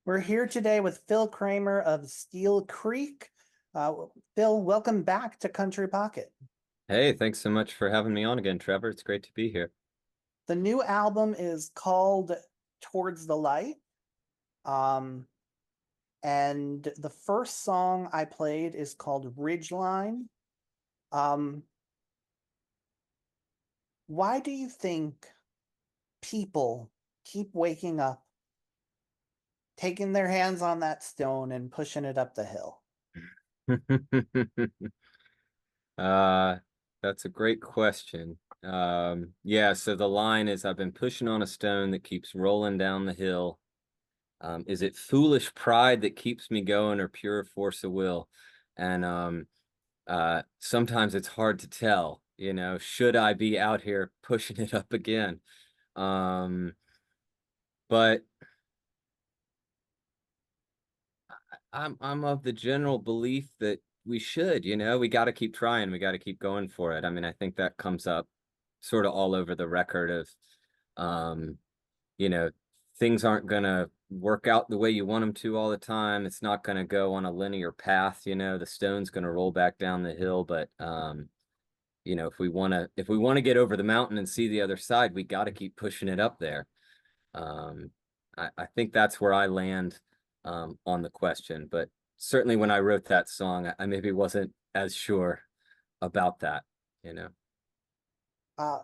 We're here today with Phil Cramer of Steele Creek. Phil, welcome back to Country Pocket. Hey, thanks so much for having me on again, Trevor. It's great to be here. The new album is called Towards the Light. Um, and the first song I played is called Ridgeline. Um, why do you think people keep waking up, taking their hands on that stone and pushing it up the hill? Uh, that's a great question. Yeah, so the line is I've been pushing on a stone that keeps rolling down the hill. Is it foolish pride that keeps me going or pure force of will? And sometimes it's hard to tell, should I be out here pushing it up again? Um, but I'm of the general belief that we should, we got to keep trying, we got to keep going for it. I mean, I think that comes up sort of all over the record of, um, you know, things aren't gonna work out the way you want them to all the time. It's not gonna go on a linear path, the stone's gonna roll back down the hill, but if we wanna get over the mountain and see the other side, we got to keep pushing it up there. Um, I think that's where I land on the question. But certainly when I wrote that song, I maybe wasn't as sure about that, you know. Uh,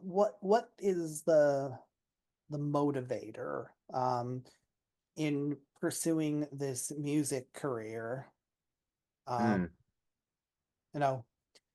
what is the motivator in pursuing this music career? Um, Hmm. you know,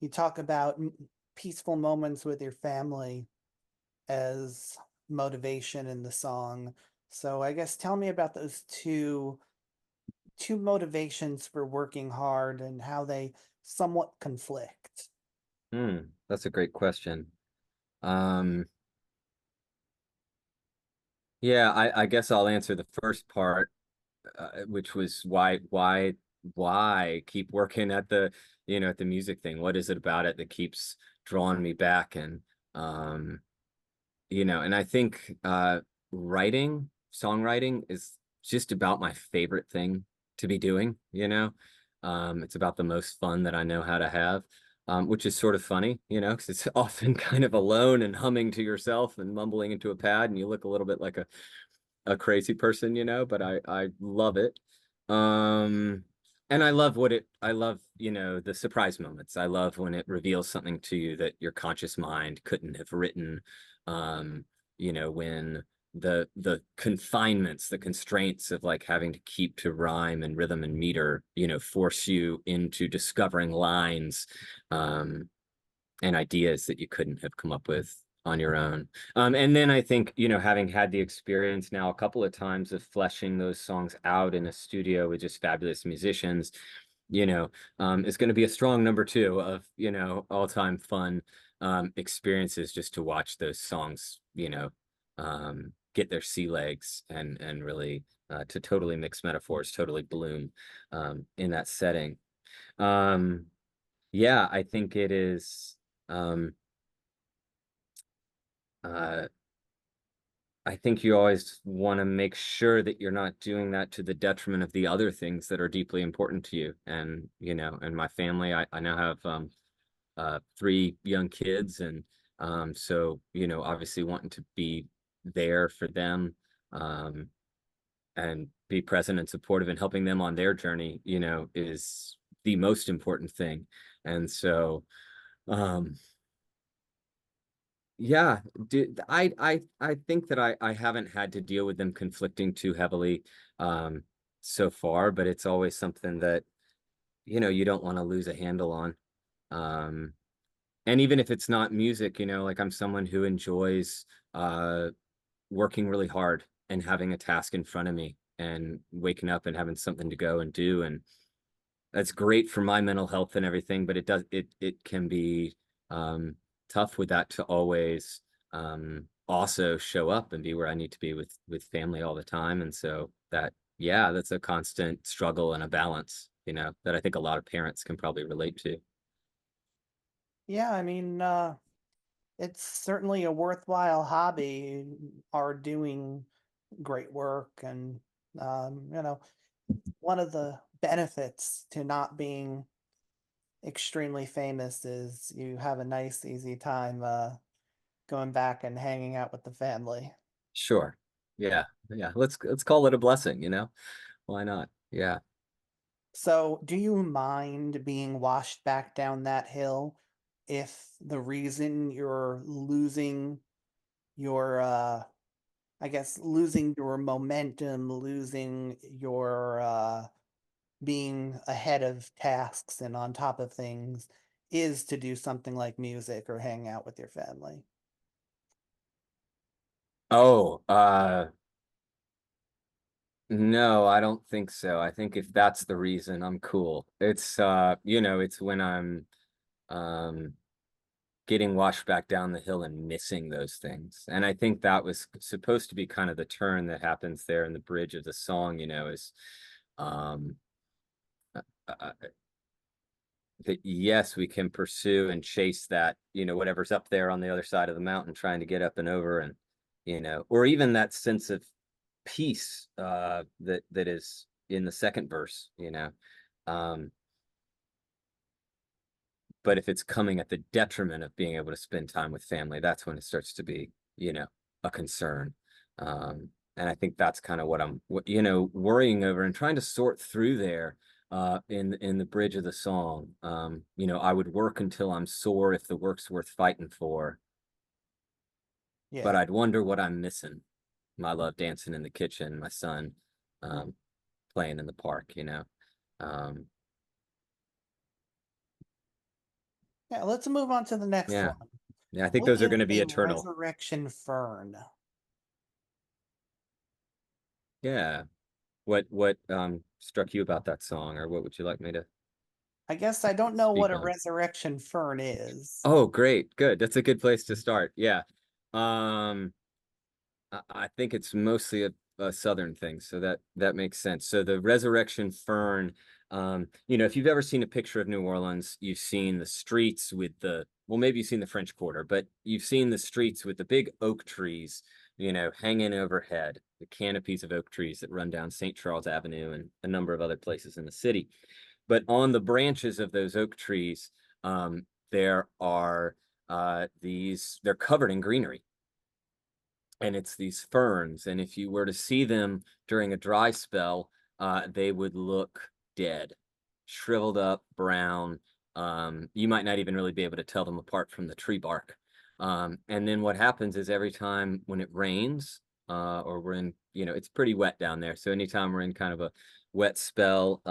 you talk about peaceful moments with your family as motivation in the song. So I guess tell me about those two motivations for working hard and how they somewhat conflict. That's a great question. Um, yeah, I guess I'll answer the first part, which was why keep working at the music thing? What is it about it that keeps drawing me back? Um, and I think songwriting is just about my favorite thing to be doing. It's about the most fun that I know how to have, which is sort of funny, because it's often kind of alone and humming to yourself and mumbling into a pad, and you look a little bit like a crazy person, but I love it. Um, and I love, the surprise moments. I love when it reveals something to you that your conscious mind couldn't have written. When the confinements, the constraints of like having to keep to rhyme and rhythm and meter, force you into discovering lines, um, and ideas that you couldn't have come up with on your own. And then I think, having had the experience now a couple of times of fleshing those songs out in a studio with just fabulous musicians, is going to be a strong number two of, all-time fun experiences just to watch those songs, get their sea legs and really to totally mix metaphors, totally bloom in that setting. Um, yeah, I think it is. Um, uh, I think you always want to make sure that you're not doing that to the detriment of the other things that are deeply important to you. And my family, I now have three young kids, and so obviously wanting to be there for them, um, and be present and supportive and helping them on their journey, is the most important thing. And so, um, Yeah, I think that I haven't had to deal with them conflicting too heavily um so far, but it's always something that you don't want to lose a handle on. Um and even if it's not music, like I'm someone who enjoys working really hard and having a task in front of me and waking up and having something to go and do, and that's great for my mental health and everything, but it can be um, tough with that to always also show up and be where I need to be with family all the time. And so yeah, that's a constant struggle and a balance, that I think a lot of parents can probably relate to. Yeah, I mean, it's certainly a worthwhile hobby, are doing great work. And, you know, one of the benefits to not being extremely famous is you have a nice, easy time going back and hanging out with the family. Sure. Yeah. Yeah. Let's call it a blessing, you know? Why not? Yeah. So, do you mind being washed back down that hill if the reason you're losing your, I guess, losing your momentum, losing your being ahead of tasks and on top of things is to do something like music or hang out with your family? Oh, no, I don't think so. I think if that's the reason, I'm cool. It's you know, it's when I'm um getting washed back down the hill and missing those things. And I think that was supposed to be kind of the turn that happens there in the bridge of the song, you know, is um uh, uh, that yes, we can pursue and chase that, you know, whatever's up there on the other side of the mountain, trying to get up and over, and you know, or even that sense of peace that is in the second verse, you know. Um, but if it's coming at the detriment of being able to spend time with family, that's when it starts to be, you know, a concern. And I think that's kind of what I'm, you know, worrying over and trying to sort through there in the bridge of the song. You know, I would work until I'm sore if the work's worth fighting for, but Yeah. I'd wonder what I'm missing. My love dancing in the kitchen, my son um, playing in the park, you know. Um, Yeah, let's move on to the next yeah, one. yeah, I think What those are is going to be a eternal. resurrection fern? Yeah. What struck you about that song, or what would you like me to I guess I don't know what speak a on? resurrection fern is. Oh, great. Good. That's a good place to start. Yeah. Um, I think it's mostly a southern thing, so that makes sense. So the resurrection fern, you know, if you've ever seen a picture of New Orleans, you've seen the streets with the, well, maybe you've seen the French Quarter, but you've seen the streets with the big oak trees, you know, hanging overhead, the canopies of oak trees that run down St. Charles Avenue and a number of other places in the city. But on the branches of those oak trees, there are they're covered in greenery, and it's these ferns. And if you were to see them during a dry spell, they would look dead, shriveled up, brown. You might not even really be able to tell them apart from the tree bark. And then what happens is every time when it rains, or we're in, you know, it's pretty wet down there. So anytime we're in kind of a wet spell,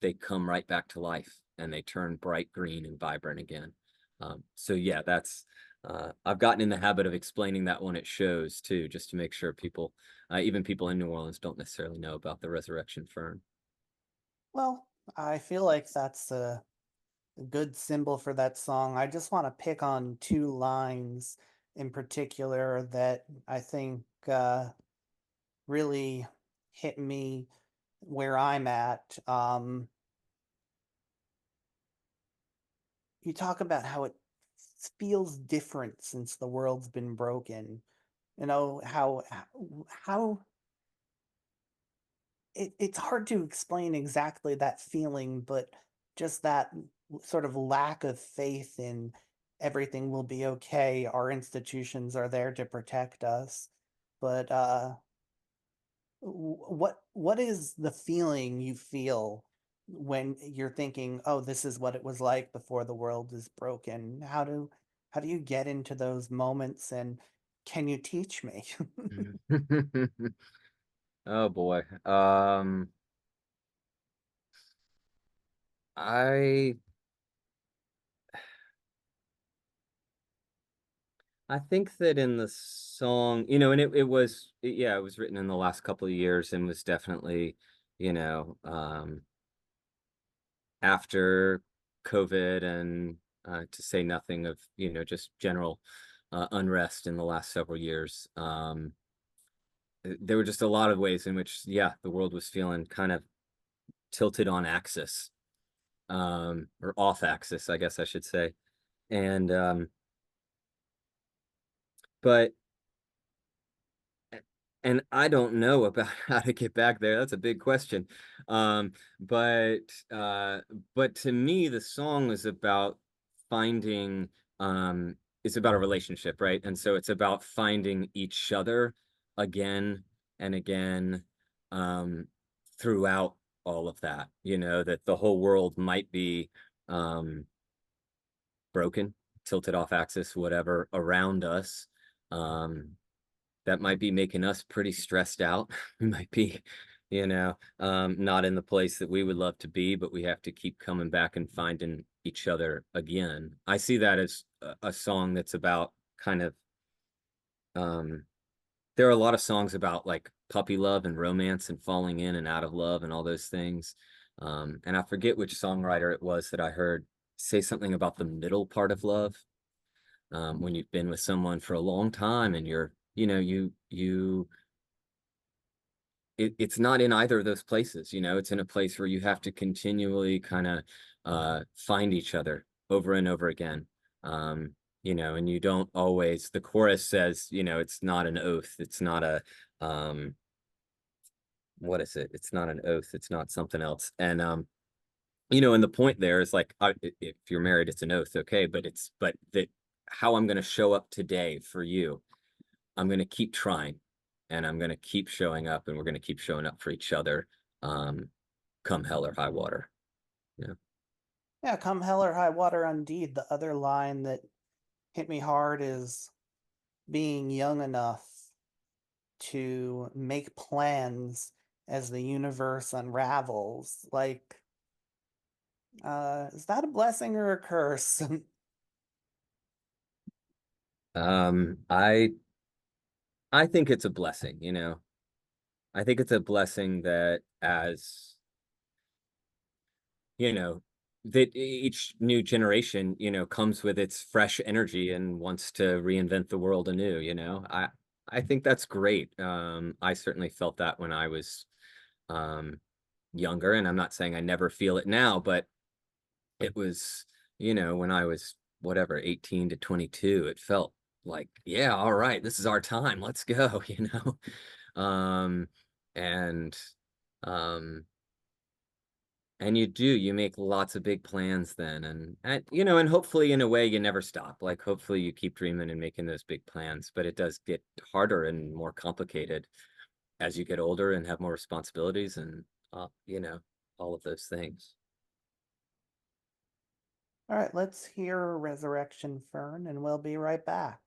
they come right back to life and they turn bright green and vibrant again. So yeah, I've gotten in the habit of explaining that when it shows too, just to make sure people, even people in New Orleans, don't necessarily know about the resurrection fern. Well, I feel like that's a good symbol for that song. I just want to pick on two lines in particular that I think really hit me where I'm at. You talk about how it feels different since the world's been broken. You know how it's hard to explain exactly that feeling, but just that sort of lack of faith in everything will be okay. Our institutions are there to protect us. But what is the feeling you feel when you're thinking, "Oh, this is what it was like before the world is broken"? How do you get into those moments, and can you teach me? Oh boy. I I think that in the song, you know, and yeah, it was written in the last couple of years and was definitely, you know, after COVID, and to say nothing of, you know, just general unrest in the last several years. There were just a lot of ways in which, yeah, the world was feeling kind of tilted on axis, or off axis, I guess I should say. And but And I don't know about how to get back there. That's a big question. Um, but uh, but to me, the song is about finding it's about a relationship, right? And so it's about finding each other again and again um, throughout all of that. You know, that the whole world might be um, broken, tilted off axis, whatever, around us. Um, that might be making us pretty stressed out. We might be, not in the place that we would love to be, but we have to keep coming back and finding each other again. I see that as a song that's about kind of, um, there are a lot of songs about like puppy love and romance and falling in and out of love and all those things. And I forget which songwriter it was that I heard say something about the middle part of love. When you've been with someone for a long time and you're, it's not in either of those places, it's in a place where you have to continually kind of find each other over and over again. Um, and you don't always, the chorus says, it's not an oath, it's not a what is it? It's not an oath, it's not something else. And the point there is like if you're married, it's an oath, okay, but that how I'm gonna show up today for you, I'm going to keep trying and I'm going to keep showing up and we're going to keep showing up for each other, um, come hell or high water. Yeah. Yeah, come hell or high water, indeed. The other line that hit me hard is being young enough to make plans as the universe unravels. Like, is that a blessing or a curse? I think it's a blessing, I think it's a blessing that you know, that each new generation, comes with its fresh energy and wants to reinvent the world anew, I think that's great. I certainly felt that when I was um younger, and I'm not saying I never feel it now, but it was, when I was whatever, 18 to 22, it felt like, yeah, all right, this is our time. Let's go, Um, and um, and you make lots of big plans then, and hopefully in a way you never stop. Like hopefully you keep dreaming and making those big plans, but it does get harder and more complicated as you get older and have more responsibilities and all of those things. All right, let's hear Resurrection Fern, and we'll be right back.